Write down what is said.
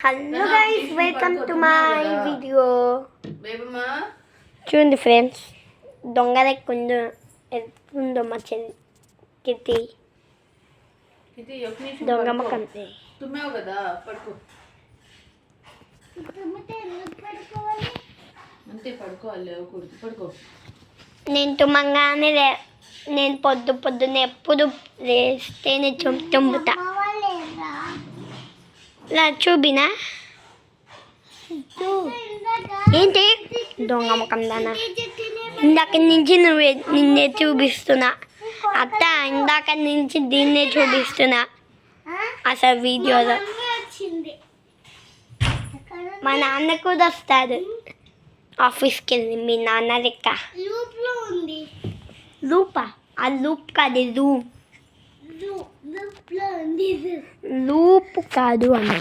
Hello guys, welcome to my video. చూడండి friends, దొంగ లెక్కుందో ఎట్లుందో మా చెల్లి కితి దొంగమ్మ కంటే తుమ్మావు కదా, పడుకో. అంతే, పడుకోవాలి. పడుకో. నేను తుమ్మంగానే నేను పొద్దున్నే ఎప్పుడు లేస్తేనే తుమ్ముతా. ఇలా చూపినా ఏంటి దొంగ ముఖం దానా? ఇందాక నుంచి నిన్నే చూపిస్తున్నా అత్త, ఇందాక నుంచి దీన్నే చూపిస్తున్నా అసలు వీడియోలో. మా నాన్న కూడా వస్తాడు ఆఫీస్కి వెళ్ళి. మీ నాన్న లెక్క లూపా? ఆ లూప్ కాదు, లూప్ కాదు అన్న.